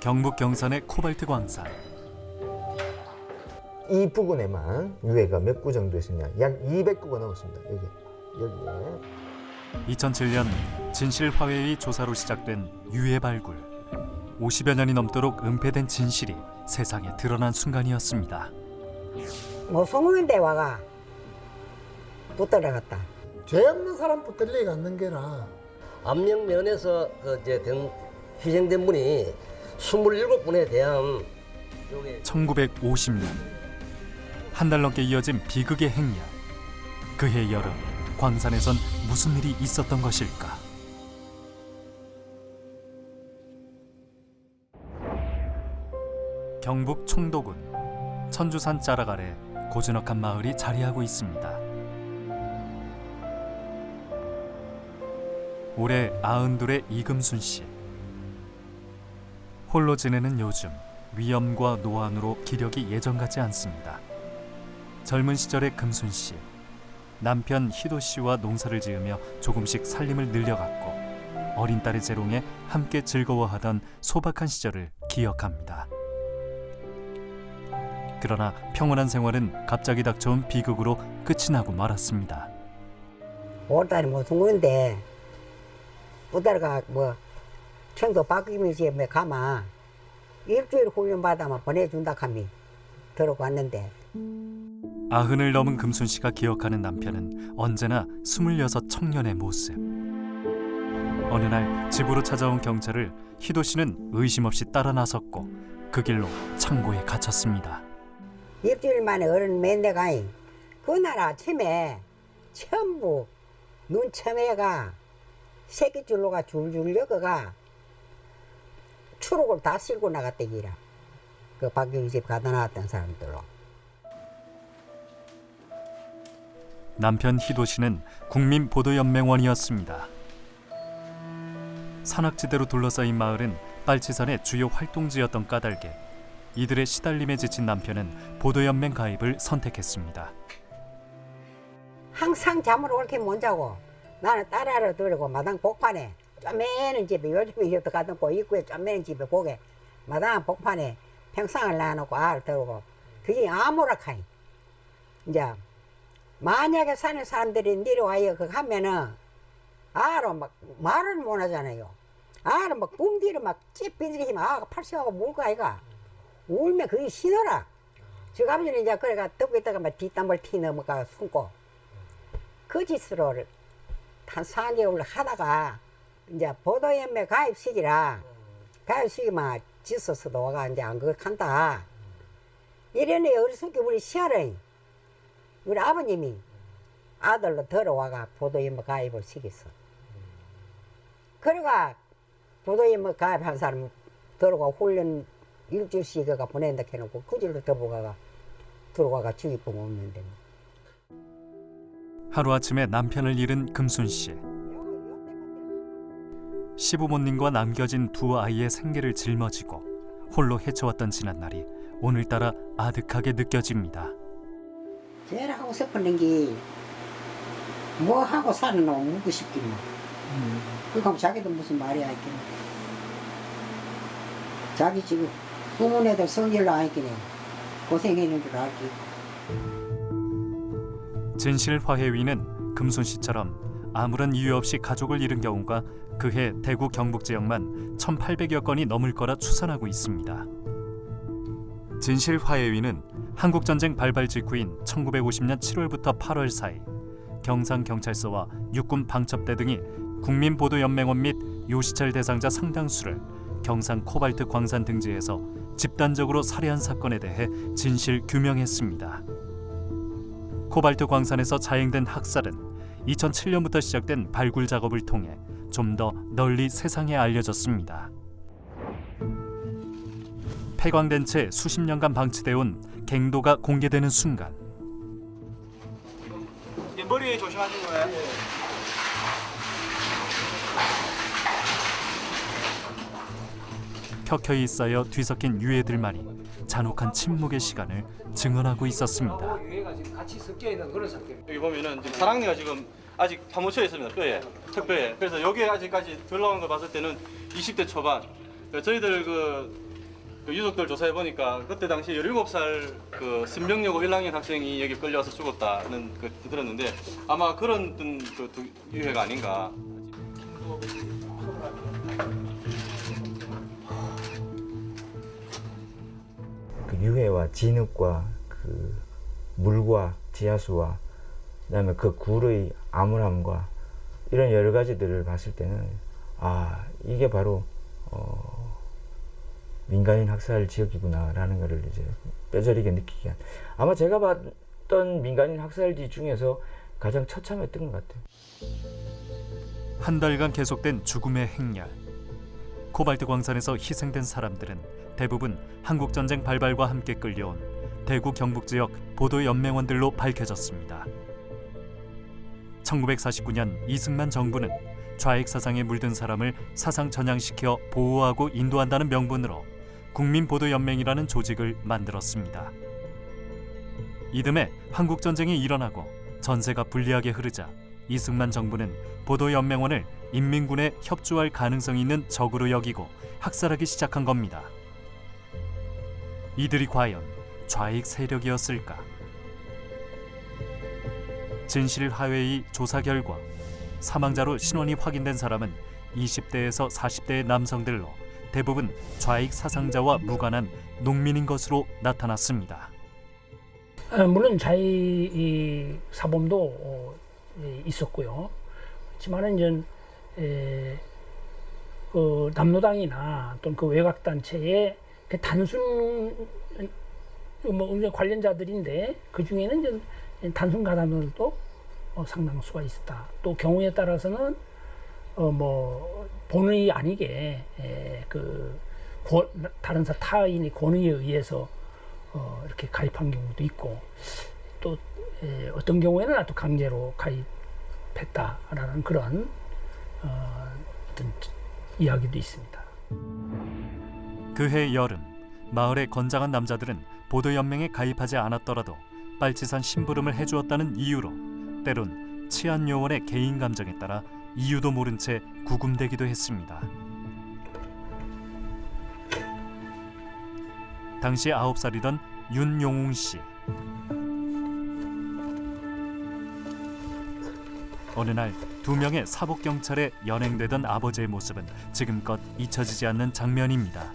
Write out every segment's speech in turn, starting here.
경북 경산의 코발트 광산. 이 부근에만 유해가 몇 구 정도 있었냐? 약 200구가 넘었습니다. 여기에. 2007년 진실화훼의 조사로 시작된 유해 발굴. 50여 년이 넘도록 은폐된 진실이 세상에 드러난 순간이었습니다. 뭐 소문인데 와가 못 따라갔다. 죄 없는 사람 붙들리게 갖는 게라. 압력면에서 희생된 분이 27분에 대한 1950년 한 달 넘게 이어진 비극의 행렬. 그해 여름 광산에선 무슨 일이 있었던 것일까? 경북 청도군 천주산 자락 아래 고즈넉한 마을이 자리하고 있습니다. 올해 92의 이금순 씨. 홀로 지내는 요즘 위염과 노안으로 기력이 예전 같지 않습니다. 젊은 시절의 금순 씨, 남편 희도 씨와 농사를 지으며 조금씩 살림을 늘려갔고 어린 딸의 재롱에 함께 즐거워하던 소박한 시절을 기억합니다. 그러나 평온한 생활은 갑자기 닥쳐온 비극으로 끝이 나고 말았습니다. 5월달에 뭐 둥그런데 우달가 뭐 청도 바뀌면서 뭐 가마 일주일 훈련 받아만 보내준다 하미 들어고 왔는데 90을 넘은 금순 씨가 기억하는 남편은 언제나 26 청년의 모습. 어느 날 집으로 찾아온 경찰을 희도 씨는 의심 없이 따라 나섰고 그 길로 창고에 갇혔습니다. 일주일 만에 어른 맨내가 그날 아침에 전부 눈처매가 새끼줄로가 줄줄 엮어가 추록을 다 쓸고 나갔대기라. 그 박경집 가다 나왔던 사람들로. 남편 희도 씨는 국민보도연맹원이었습니다. 산악지대로 둘러싸인 마을은 빨치산의 주요 활동지였던 까닭에 이들의 시달림에 지친 남편은 보도연맹 가입을 선택했습니다. 항상 잠을 옳게 못 자고 나는 딸아를 들고 마당 복판에 쪼매는 집에 요즘에 여기 가던 거 입구에 쪼매는 집에 보게 마당 복판에 평상을 놔놓고 알을 들고 그게 아무렇카이. 이제 만약에 사는 사람들이 내려와요 그 하면은 알을 막 말을 못 하잖아요. 알을 막 붐디를 막 찌삐들이면 아가 팔씨하고 물고 아이가 울면 그게 신호라. 저 아버지는 이제 그래가 듣고 있다가 막 뒷담을 티 넘어가 숨고 그 짓으로 한 4개월 하다가 이제 보도연맹 가입식이라 가입식이만 짓었어도 와가 이제 안 그걸 간다. 이래네 어리석게 우리 시아를 우리 아버님이 아들로 들어와가 보도연맹 가입을 시켰어. 그래가 보도연맹 가입한 사람 들어가 훈련 일주일씩가 보낸다 해놓고 그 길로 들어가가 죽이뽕 없는데. 하루아침에 남편을 잃은 금순 씨. 시부모님과 남겨진 두 아이의 생계를 짊어지고 홀로 헤쳐왔던 지난날이 오늘따라 아득하게 느껴집니다. 제일 하고 싶은 게 뭐 하고 사는 놈 묻고 싶긴 뭐. 그럼 자기도 무슨 말이야 있긴. 자기 지금 부모네들 성질로 알긴 해. 고생했는 줄 알기. 진실화훼위는 금순 씨처럼 아무런 이유 없이 가족을 잃은 경우가 그해 대구 경북 지역만 1,800여 건이 넘을 거라 추산하고 있습니다. 진실화훼위는 한국전쟁 발발 직후인 1950년 7월부터 8월 사이 경상경찰서와 육군 방첩대 등이 국민보도연맹원 및 요시찰 대상자 상당수를 경상 코발트 광산 등지에서 집단적으로 살해한 사건에 대해 진실 규명했습니다. 코발트 광산에서 자행된 학살은 2007년부터 시작된 발굴 작업을 통해 좀 더 널리 세상에 알려졌습니다. 폐광된 채 수십 년간 방치되어 온 갱도가 공개되는 순간 머리 조심하시는 거예요? 켜켜이 쌓여 뒤섞인 유해들만이 잔혹한 침묵의 시간을 증언하고 있었습니다. 유해가 지금 같이 섞여 있는 그런 상태. 여기 보면은 지금 사랑니가 지금 아직 파묻혀 있습니다. 뼈에, 턱뼈에. 그래서 여기에 아직까지 덜 나온 걸 봤을 때는 20대 초반. 저희들 그 그 유족들 조사해 보니까 그때 당시 17살 그 신병여고 1학년 학생이 여기 끌려와서 죽었다는 그 들었는데 아마 그런 그 유해가 아닌가. 그 유해와 진흙과 그 물과 지하수와 그다음에 그 굴의 암울함과 이런 여러 가지들을 봤을 때는 아 이게 바로 민간인 학살 지역이구나라는 것을 이제 뼈저리게 느끼게 한 아마 제가 봤던 민간인 학살지 중에서 가장 처참했던 것 같아요. 한 달간 계속된 죽음의 행렬. 코발트 광산에서 희생된 사람들은 대부분 한국전쟁 발발과 함께 끌려온 대구 경북 지역 보도연맹원들로 밝혀졌습니다. 1949년 이승만 정부는 좌익 사상에 물든 사람을 사상 전향시켜 보호하고 인도한다는 명분으로 국민보도연맹이라는 조직을 만들었습니다. 이듬해 한국전쟁이 일어나고 전세가 불리하게 흐르자 이승만 정부는 보도연맹원을 인민군에 협조할 가능성이 있는 적으로 여기고 학살하기 시작한 겁니다. 이들이 과연 좌익 세력이었을까? 진실하회의 조사 결과 사망자로 신원이 확인된 사람은 20대에서 40대의 남성들로 대부분 좌익 사상자와 무관한 농민인 것으로 나타났습니다. 물론 좌익 사범도 있었고요. 그렇지만은 이제 그 남노당이나 또는 그 외곽 단체의 그 단순 뭐 관련자들인데 그 중에는 이제 단순 가담들도 상당수가 있었다. 또 경우에 따라서는 뭐 본의 아니게 그 다른 타인의 권위에 의해서 이렇게 가입한 경우도 있고 또 어떤 경우에는 또 강제로 가입했다라는 그런 어떤 이야기도 있습니다. 그해 여름 마을의 건장한 남자들은 보도연맹에 가입하지 않았더라도 빨치산 심부름을 해주었다는 이유로 때론 치안 요원의 개인 감정에 따라 이유도 모른 채 구금되기도 했습니다. 당시 9살이던 윤용웅 씨. 어느 날 2명의 사복 경찰에 연행되던 아버지의 모습은 지금껏 잊혀지지 않는 장면입니다.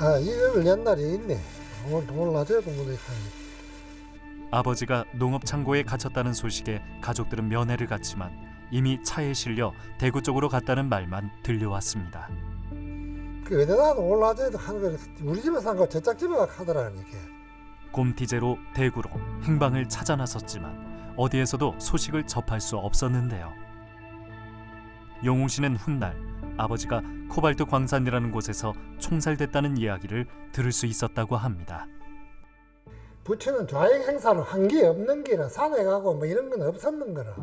아, 이걸 옛날에 있네. 오늘 낮에도 못 했다니. 아버지가 농업 창고에 갇혔다는 소식에 가족들은 면회를 갔지만 이미 차에 실려 대구 쪽으로 갔다는 말만 들려왔습니다. 그 나도 오늘 낮에도 하는 거 우리 집에 산 거 저짝 집에 가 하더라 이게. 곰티제로 대구로 행방을 찾아 나섰지만 어디에서도 소식을 접할 수 없었는데요. 용웅 씨는 훗날 아버지가 코발트 광산이라는 곳에서 총살됐다는 이야기를 들을 수 있었다고 합니다. 부처는 좌익 행사를 한 게 없는 게라 산에 가고 뭐 이런 건 없었는 거라.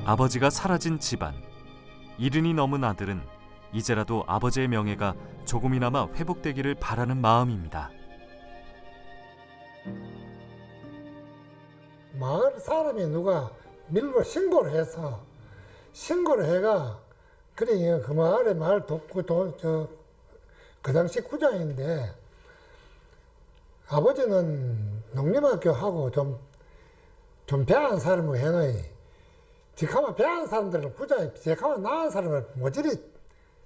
아버지가 사라진 집안. 70이 넘은 아들은 이제라도 아버지의 명예가 조금이나마 회복되기를 바라는 마음입니다. 마을 사람이 누가 밀고 신고를 해서 신고를 해가 그래 그 마을에 마을 그 당시 구장인데 아버지는 농림학교 하고 좀 배한 사람을 해놓이 지카마 배한 사람들은 구장에 지카마 나은 사람을 모조리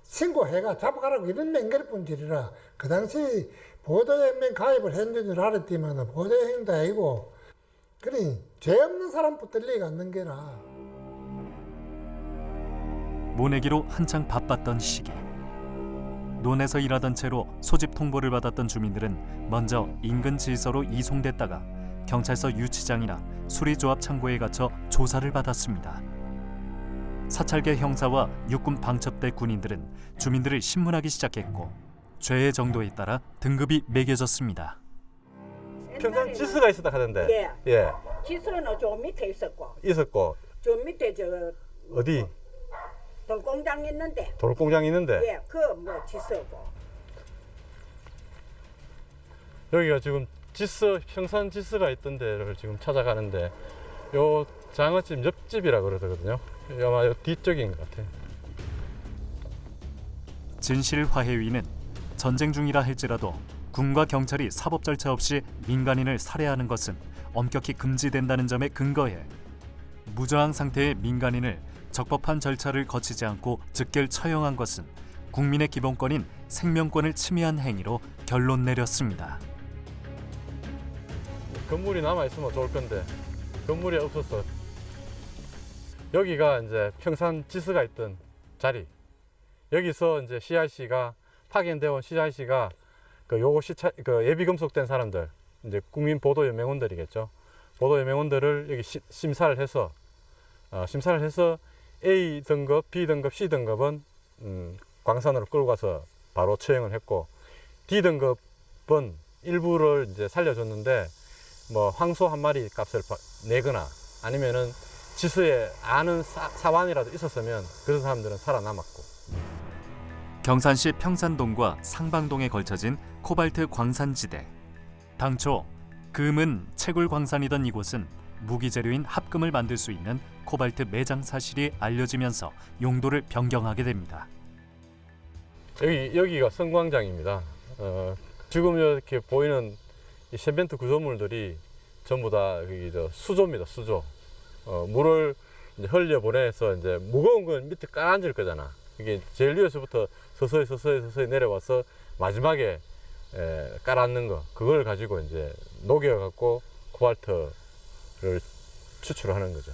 신고해가 잡아가라고 이런 맹결 뿐질이라 그 당시 보도연맹 가입을 했는 줄 알았지만 보도연맹도 아니고 그래 죄 없는 사람부터 리가 않는 게라. 모내기로 한창 바빴던 시기. 논에서 일하던 채로 소집 통보를 받았던 주민들은 먼저 인근 지서로 이송됐다가 경찰서 유치장이나 수리조합 창고에 갇혀 조사를 받았습니다. 사찰계 형사와 육군 방첩대 군인들은 주민들을 신문하기 시작했고 죄의 정도에 따라 등급이 매겨졌습니다. 평상 지스가 있었다 하던데. 예. 지수는 저 밑에 있었고 있었고 저 밑에 저 어디 돌공장 있는데 돌공장 있는데 예, 그 뭐 지수고 여기가 지금 지스 평산 지스가 있던 데를 지금 찾아가는데 요 장어집 옆집이라 그러거든요. 아마 요 뒤쪽인 것 같아요. 진실화해위는 전쟁 중이라 할지라도 군과 경찰이 사법 절차 없이 민간인을 살해하는 것은 엄격히 금지된다는 점에 근거해 무저항 상태의 민간인을 적법한 절차를 거치지 않고 즉결 처형한 것은 국민의 기본권인 생명권을 침해한 행위로 결론 내렸습니다. 건물이 남아있으면 좋을 건데 건물이 없어서 여기가 이제 평산 지스가 있던 자리, 여기서 이제 CRC가 파견되어 온 CRC가 그 예비 금속된 사람들, 이제 국민 보도 연맹원들이겠죠. 보도 연맹원들을 여기 심사를 해서 A 등급, B 등급, C 등급은 광산으로 끌고 가서 바로 처형을 했고, D 등급은 일부를 이제 살려줬는데 뭐 황소 한 마리 값을 내거나 아니면은 지수에 아는 사환이라도 있었으면 그 사람들은 살아남았고. 경산시 평산동과 상방동에 걸쳐진 코발트 광산지대. 당초 금은 채굴 광산이던 이곳은 무기 재료인 합금을 만들 수 있는 코발트 매장 사실이 알려지면서 용도를 변경하게 됩니다. 여기가 성광장입니다. 지금 이렇게 보이는 이 세멘트 구조물들이 전부 다 수조입니다. 수조. 물을 이제 흘려 보내서 이제 무거운 건 밑에 깔아앉을 거잖아. 이게 제일 위에서부터 서서히 내려와서 마지막에 깔아앉는 거, 그걸 가지고 이제 녹여 갖고 코발트를 추출하는 거죠.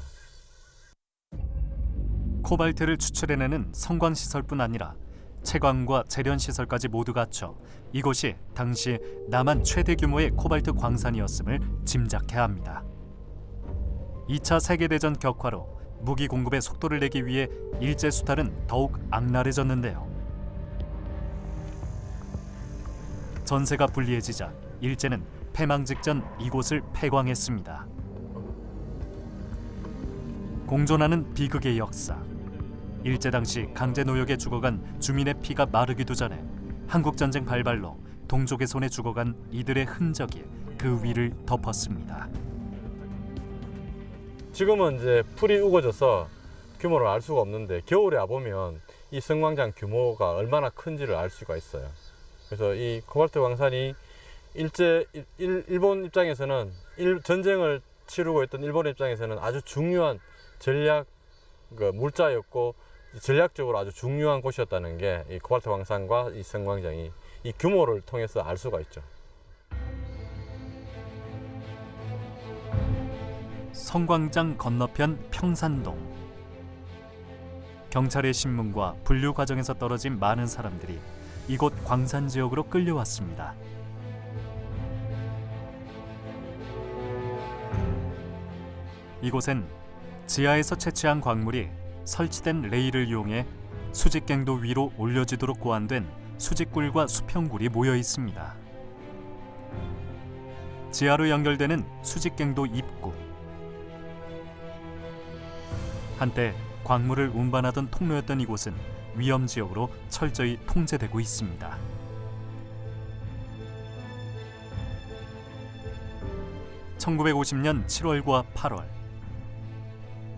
코발트를 추출해내는 성광시설뿐 아니라 채광과 재련시설까지 모두 갖춰 이곳이 당시 남한 최대 규모의 코발트 광산이었음을 짐작해야 합니다. 2차 세계대전 격화로 무기 공급의 속도를 내기 위해 일제 수탈은 더욱 악랄해졌는데요. 전세가 불리해지자 일제는 패망 직전 이곳을 폐광했습니다. 공존하는 비극의 역사. 일제 당시 강제 노역에 죽어간 주민의 피가 마르기도 전에 한국전쟁 발발로 동족의 손에 죽어간 이들의 흔적이 그 위를 덮었습니다. 지금은 이제 풀이 우거져서 규모를 알 수가 없는데 겨울에 와보면 이 성광장 규모가 얼마나 큰지를 알 수가 있어요. 그래서 이 코발트 광산이 일본 입장에서는 전쟁을 치르고 있던 일본 입장에서는 아주 중요한 전략 물자였고 전략적으로 아주 중요한 곳이었다는 게 이 코발트 광산과 이 성광장이 이 규모를 통해서 알 수가 있죠. 성광장 건너편 평산동. 경찰의 신문과 분류 과정에서 떨어진 많은 사람들이 이곳 광산 지역으로 끌려왔습니다. 이곳엔 지하에서 채취한 광물이 설치된 레일을 이용해 수직갱도 위로 올려지도록 고안된 수직굴과 수평굴이 모여 있습니다. 지하로 연결되는 수직갱도 입구. 한때 광물을 운반하던 통로였던 이곳은 위험지역으로 철저히 통제되고 있습니다. (1950년 7월과 8월)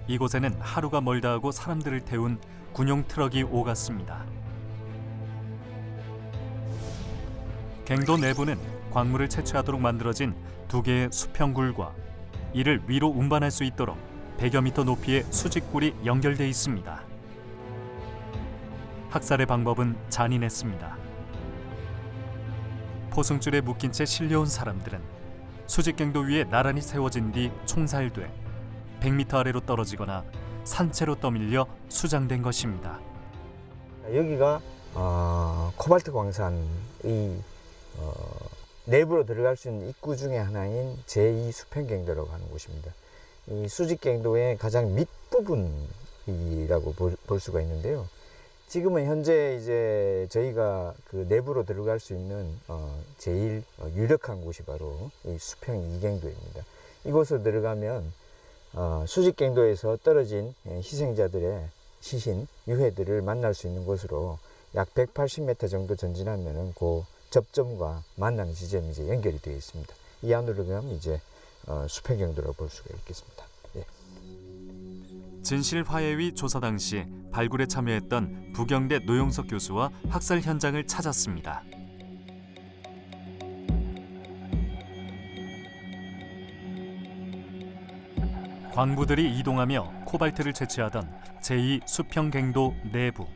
이곳에는 하루가 멀다 하고 사람들을 태운 군용 트럭이 오갔습니다. 갱도 내부는 광물을 채취하도록 만들어진 2개의 수평굴과 이를 위로 운반할 수 있도록 100여 미터 높이의 수직굴이 연결돼 있습니다. 학살의 방법은 잔인했습니다. 포승줄에 묶인 채 실려온 사람들은 수직갱도 위에 나란히 세워진 뒤 총살돼 100m 아래로 떨어지거나 산채로 떠밀려 수장된 것입니다. 여기가 코발트 광산의 내부로 들어갈 수 있는 입구 중에 하나인 제2 수평갱도라고 하는 곳입니다. 이 수직갱도의 가장 밑부분이라고 볼 수가 있는데요. 지금은 현재 이제 저희가 그 내부로 들어갈 수 있는 제일 유력한 곳이 바로 이 수평 2갱도입니다. 이곳으로 들어가면 수직갱도에서 떨어진 희생자들의 시신, 유해들을 만날 수 있는 곳으로 약 180m 정도 전진하면은 그 접점과 만나는 지점이 이제 연결이 되어 있습니다. 이 안으로 들어가면 이제 수평갱도라고 볼 수가 있겠습니다. 진실화해위 조사 당시 발굴에 참여했던 부경대 노영석 교수와 학살 현장을 찾았습니다. 광부들이 이동하며 코발트를 채취하던 제2 수평갱도 내부.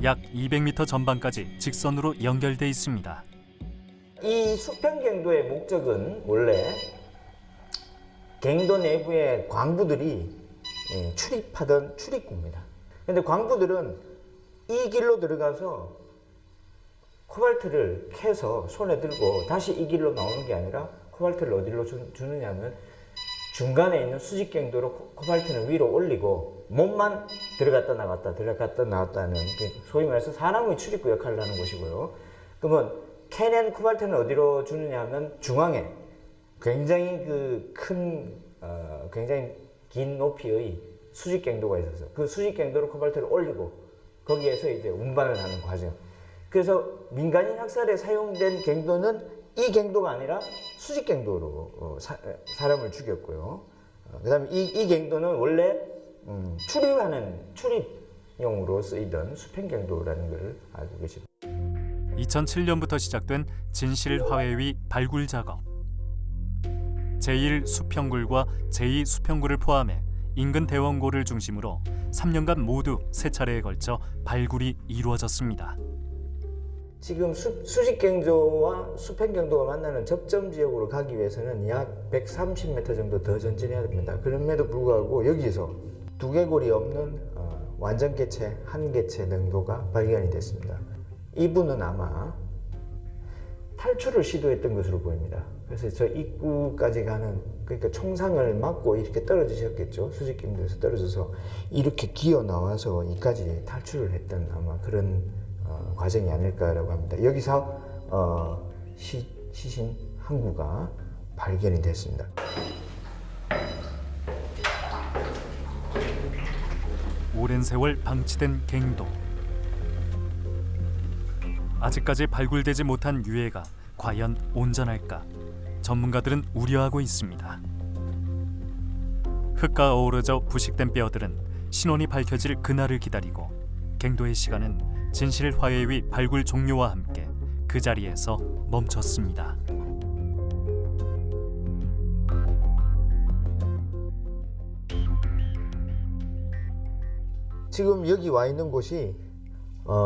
약 200m 전방까지 직선으로 연결돼 있습니다. 이 수평갱도의 목적은 원래 갱도 내부에 광부들이 출입하던 출입구입니다. 그런데 광부들은 이 길로 들어가서 코발트를 캐서 손에 들고 다시 이 길로 나오는 게 아니라 코발트를 어디로 주느냐면 중간에 있는 수직갱도로 코발트는 위로 올리고 몸만 들어갔다 나왔다 하는 소위 말해서 사람의 출입구 역할을 하는 곳이고요. 그러면 캐낸 코발트는 어디로 주느냐 하면 중앙에 굉장히 굉장히 긴 높이의 수직갱도가 있어서 그 수직갱도로 코발트를 올리고 거기에서 이제 운반을 하는 과정. 그래서 민간인 학살에 사용된 갱도는 이 갱도가 아니라 수직갱도로 사람을 죽였고요. 그다음에 이 갱도는 원래 출입용으로 쓰이던 수평갱도라는 걸 알고 계십니다. 2007년부터 시작된 진실화해위 발굴 작업. 제1 수평굴과 제2 수평굴을 포함해 인근 대원고를 중심으로 3년간 모두 3차례에 걸쳐 발굴이 이루어졌습니다. 지금 수직갱도와 수평갱도가 만나는 접점 지역으로 가기 위해서는 약 130m 정도 더 전진해야 됩니다. 그럼에도 불구하고 여기서 두개골이 없는 완전개체, 한개체 정도가 발견이 됐습니다. 이분은 아마 탈출을 시도했던 것으로 보입니다. 그래서 저 입구까지 가는, 그러니까 총상을 맞고 이렇게 떨어지셨겠죠. 수직갱도에서 떨어져서 이렇게 기어 나와서 이까지 탈출을 했던 아마 그런 과정이 아닐까라고 합니다. 여기서 시신 한 구가 발견이 됐습니다. 오랜 세월 방치된 갱도. 아직까지 발굴되지 못한 유해가 과연 온전할까? 전문가들은 우려하고 있습니다. 흙과 어우러져 부식된 뼈들은 신원이 밝혀질 그날을 기다리고 갱도의 시간은 진실화해위 발굴 종료와 함께 그 자리에서 멈췄습니다. 지금 여기 와 있는 곳이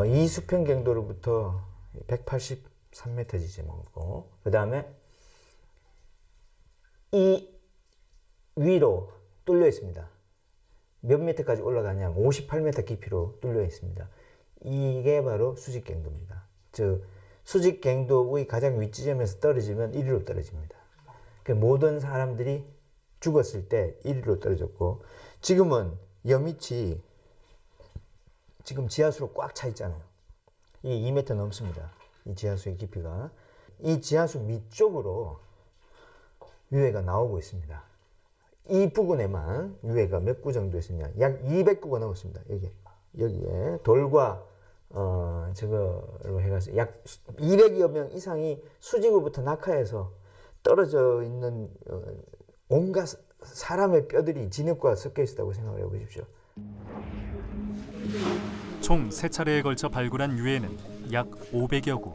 이 수평갱도로부터 183m 지점이고, 그 다음에 이 위로 뚫려 있습니다. 몇 미터까지 올라가냐면 58m 깊이로 뚫려 있습니다. 이게 바로 수직갱도입니다. 즉 수직갱도의 가장 윗지점에서 떨어지면 이리로 떨어집니다. 그 모든 사람들이 죽었을 때 이리로 떨어졌고, 지금은 여밑이 지금 지하수로 꽉 차 있잖아요. 이 2m 넘습니다. 이 지하수의 깊이가. 이 지하수 밑쪽으로 유해가 나오고 있습니다. 이 부근에만 유해가 몇 구 정도 있었냐? 약 200구가 넘었습니다. 여기에 돌과 저거로 해가지고 약 200여 명 이상이 수직으로부터 낙하해서 떨어져 있는 온갖 사람의 뼈들이 진흙과 섞여 있었다고 생각을 해보십시오. 총 3차례에 걸쳐 발굴한 유해는 약 500여 구.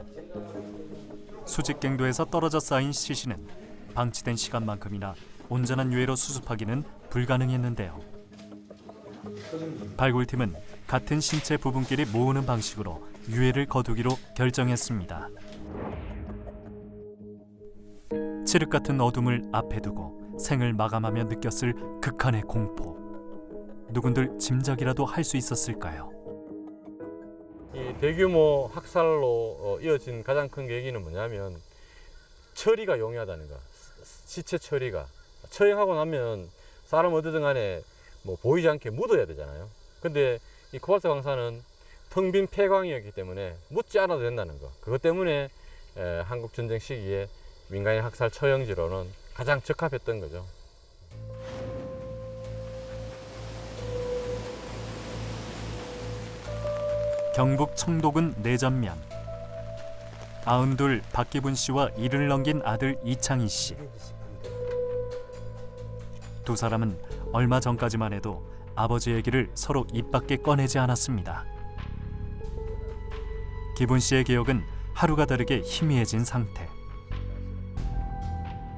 수직갱도에서 떨어져 쌓인 시신은 방치된 시간만큼이나 온전한 유해로 수습하기는 불가능했는데요. 발굴팀은 같은 신체 부분끼리 모으는 방식으로 유해를 거두기로 결정했습니다. 칠흑 같은 어둠을 앞에 두고 생을 마감하며 느꼈을 극한의 공포. 누군들 짐작이라도 할 수 있었을까요? 이 대규모 학살로 이어진 가장 큰 계기는 뭐냐면 처리가 용이하다는 거. 시체 처리가. 처형하고 나면 사람 어디든 간에 뭐 보이지 않게 묻어야 되잖아요. 근데 이 코발트 광산은 텅 빈 폐광이었기 때문에 묻지 않아도 된다는 거. 그것 때문에 한국 전쟁 시기에 민간인 학살 처형지로는 가장 적합했던 거죠. 경북 청도군 내전면. 92 박기분 씨와 이를 넘긴 아들 이창희 씨. 두 사람은 얼마 전까지만 해도 아버지 얘기를 서로 입 밖에 꺼내지 않았습니다. 기분 씨의 기억은 하루가 다르게 희미해진 상태.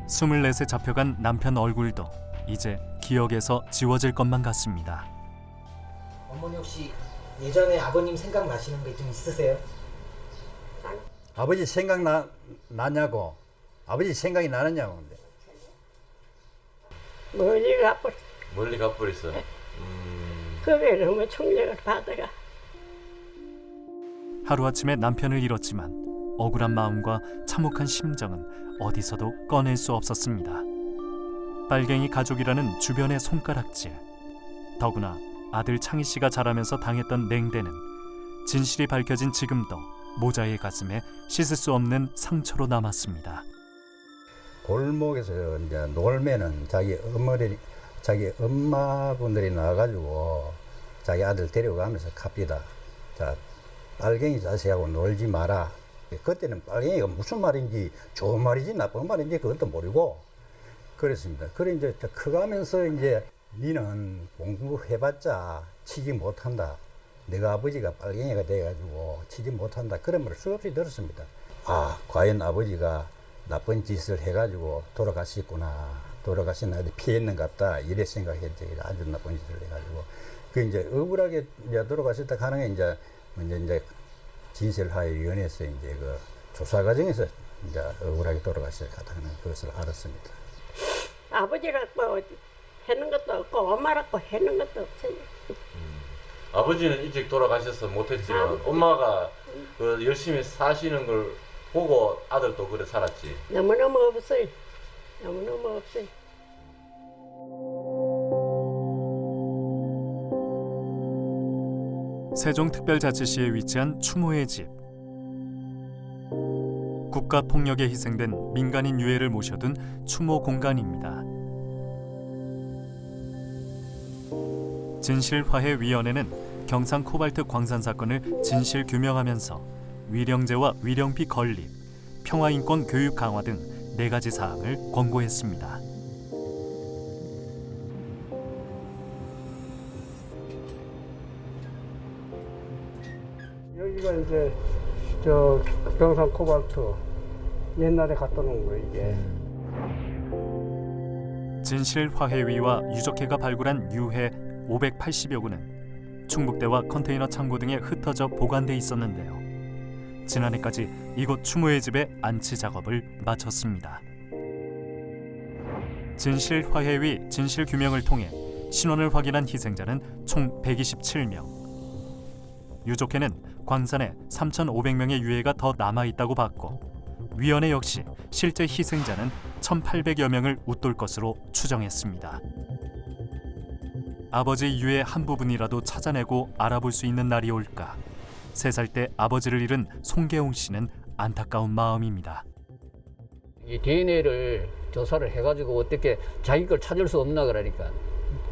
24세 잡혀간 남편 얼굴도 이제 기억에서 지워질 것만 같습니다. 어머니 혹시 예전에 아버님 생각나시는 게 좀 있으세요? 아버지 나냐고. 아버지 생각이 나느냐고. 근데. 멀리 가버렸어. 멀리 가버렸어. 그래 너무 충격을 받아가. 하루아침에 남편을 잃었지만 억울한 마음과 참혹한 심정은 어디서도 꺼낼 수 없었습니다. 빨갱이 가족이라는 주변의 손가락질, 더구나 아들 창희 씨가 자라면서 당했던 냉대는 진실이 밝혀진 지금도 모자의 가슴에 씻을 수 없는 상처로 남았습니다. 골목에서 이제 놀면은 자기 엄마분들이 나와가지고 자기 아들 데려가면서 갑니다. 자, 빨갱이 자식하고 놀지 마라. 그때는 빨갱이가 무슨 말인지 좋은 말인지 나쁜 말인지 그것도 모르고 그랬습니다. 그래 이제 커가면서 이제 니는 공부해봤자 치지 못한다. 내가 아버지가 빨갱이가 돼가지고 치지 못한다. 그런 말을 수없이 들었습니다. 아, 과연 아버지가 나쁜 짓을 해가지고 돌아가셨구나. 돌아가신 피했는갑다. 이래 생각했지. 아주 나쁜 짓을 해가지고. 그 이제 억울하게 이제 돌아가셨다 하는 게 이제 진실화해위원회에서 이제 그 조사 과정에서 이제 억울하게 돌아가셨다는 것을 알았습니다. 아버지라고 해는 것도 없고 엄마라고 해는 것도 없어요. 아버지는 일찍 돌아가셔서 못했지만 엄마가 그 열심히 사시는 걸 보고 아들도 그래 살았지. 너무너무 없어요. 너무너무 없어요. 세종특별자치시에 위치한 추모의 집. 국가폭력에 희생된 민간인 유해를 모셔둔 추모 공간입니다. 진실화해위원회는 경상 코발트 광산 사건을 진실 규명하면서 위령제와 위령비 건립, 평화인권 교육 강화 등 4가지 사항을 권고했습니다. 여기가 이제 저 경상 코발트 옛날에 갖다 놓은 거예요 이게. 진실화해위와 유적회가 발굴한 유해 580여 구는 충북대와 컨테이너 창고 등에 흩어져 보관돼 있었는데요. 지난해까지 이곳 추모의 집의 안치 작업을 마쳤습니다. 진실화해위 진실규명을 통해 신원을 확인한 희생자는 총 127명. 유족회는 광산에 3,500명의 유해가 더 남아있다고 봤고 위원회 역시 실제 희생자는 1,800여 명을 웃돌 것으로 추정했습니다. 아버지 유해 한 부분이라도 찾아내고 알아볼 수 있는 날이 올까 3살 때 아버지를 잃은 송계홍 씨는 안타까운 마음입니다. 이 DNA를 조사를 해가지고 어떻게 자기 걸 찾을 수 없나 그러니까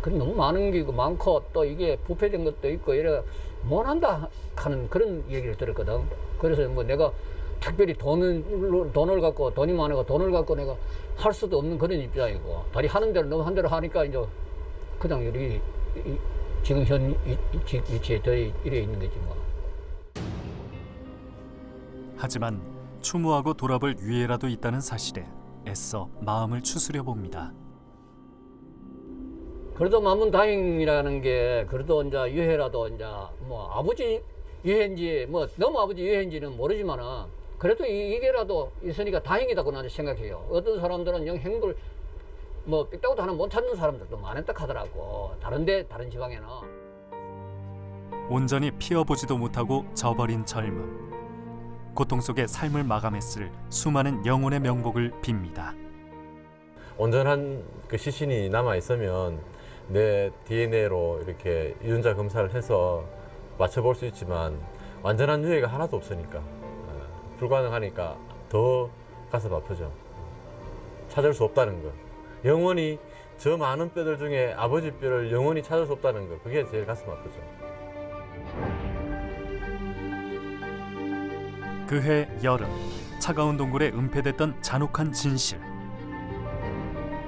그 너무 많은 게 많고 또 이게 부패된 것도 있고 이래 못한다 하는 그런 얘기를 들었거든. 그래서 뭐 내가 특별히 돈을 갖고 돈이 많아가 돈을 갖고 내가 할 수도 없는 그런 입장이고 다리 하는 대로 너무 한 대로 하니까 이제 그냥 우리 지금 현 위치에 더 이래 있는 거지 뭐. 하지만 추모하고 돌아볼 유해라도 있다는 사실에 애써 마음을 추스려 봅니다. 그래도 마음은 다행이라는 게 그래도 이제 유해라도 이제 뭐 아버지 유해인지 뭐 너무 아버지 유해인지는 모르지만은 그래도 이게라도 있으니까 다행이다고 나는 생각해요. 어떤 사람들은 영 행글 뭐 삐딱도 하나 못 찾는 사람들도 많았다 하더라고. 다른 지방에는. 온전히 피어보지도 못하고 저버린 젊음. 고통 속에 삶을 마감했을 수많은 영혼의 명복을 빕니다. 온전한 그 시신이 남아 있으면 내 DNA로 이렇게 유전자 검사를 해서 맞춰볼 수 있지만 완전한 유해가 하나도 없으니까 불가능하니까 더 가슴 아프죠. 찾을 수 없다는 거. 영원히 저 많은 뼈들 중에 아버지 뼈를 영원히 찾을 수 없다는 거. 그게 제일 가슴 아프죠. 그해 여름 차가운 동굴에 은폐됐던 잔혹한 진실.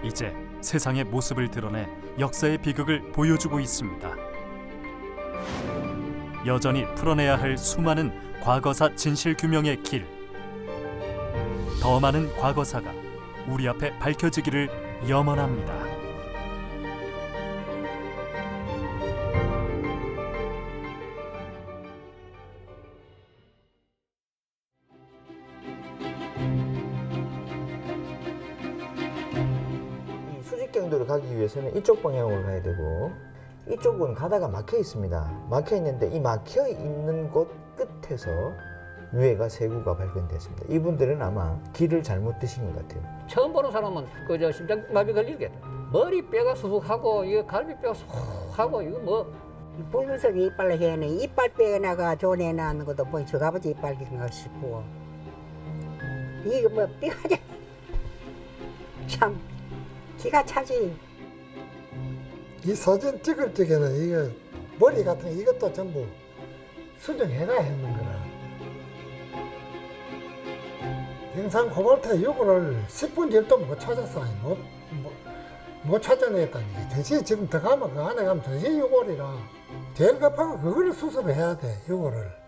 이제 세상의 모습을 드러내 역사의 비극을 보여주고 있습니다. 여전히 풀어내야 할 수많은 과거사 진실 규명의 길. 더 많은 과거사가 우리 앞에 밝혀지기를 염원합니다. 이 수직경도를 가기 위해서는 이쪽 방향으로 가야 되고 이쪽은 가다가 막혀 있습니다. 막혀 있는데 이 막혀 있는 곳 끝에서 유해가 세 구가 발견됐습니다. 이분들은 아마 길을 잘못 드신 것 같아요. 처음 보는 사람은 그저 심장마비 걸리겠다. 머리 뼈가 수북하고 이거 갈비뼈가 수북하고 이거 뭐 붉은색이 이빨로 해는 이빨 빼내가 존에 나는 것도 보니 저 아버지 이빨인가 싶고 이거 뭐 뼈가 참 기가 차지. 이 사진 찍을 적에는 이거 머리 같은 이것도 전부 수정해가 했는 거라. 경상 코발트 요거를 10분 전도 못 찾았어. 못 찾아냈다니. 전시 지금 더 가면 그 안에 가면 전시 요걸이라 제일 급하고 그거를 수습해야 돼. 요거를.